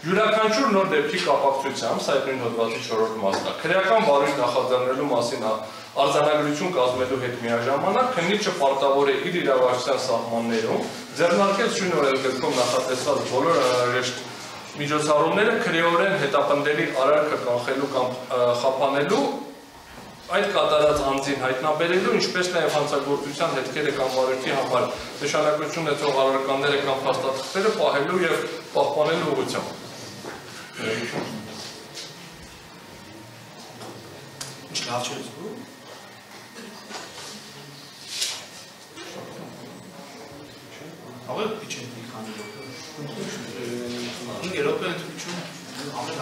Յուրաքանչյուր նոր դեպքի կապակցությամբ, սա այդ նույն հոդվածի 4-րդ մասն է, քրեական բարույթ նախաձեռնելու մասին արձանագրություն կազմելու հետ միաժամանակ քննիչը պարտավոր է իր իրավասության սահմաններում ձեռնարկել շույն օրենսգրքում նախատեսված բոլոր անհրաժեշտ միջոցառումները քրեորեն հետապնդելի արարքը կանխելու կամ խափանելու, այդ կատարած անձին հայտնաբերելու, ինչպես նաև հանցագործության հետքերը կամ բարույթի համար նշանակություն ունեցող առարկաները կամ փաստաթղթերը պահելու և պահպանելու ուղղությամբ։ Ինչ լավ չէ զգում։ Ավելի քիչ է մի քանի րոպե։ 5 րոպե ընդմիջում ամեն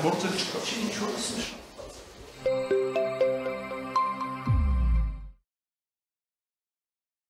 Որտեղ չկա,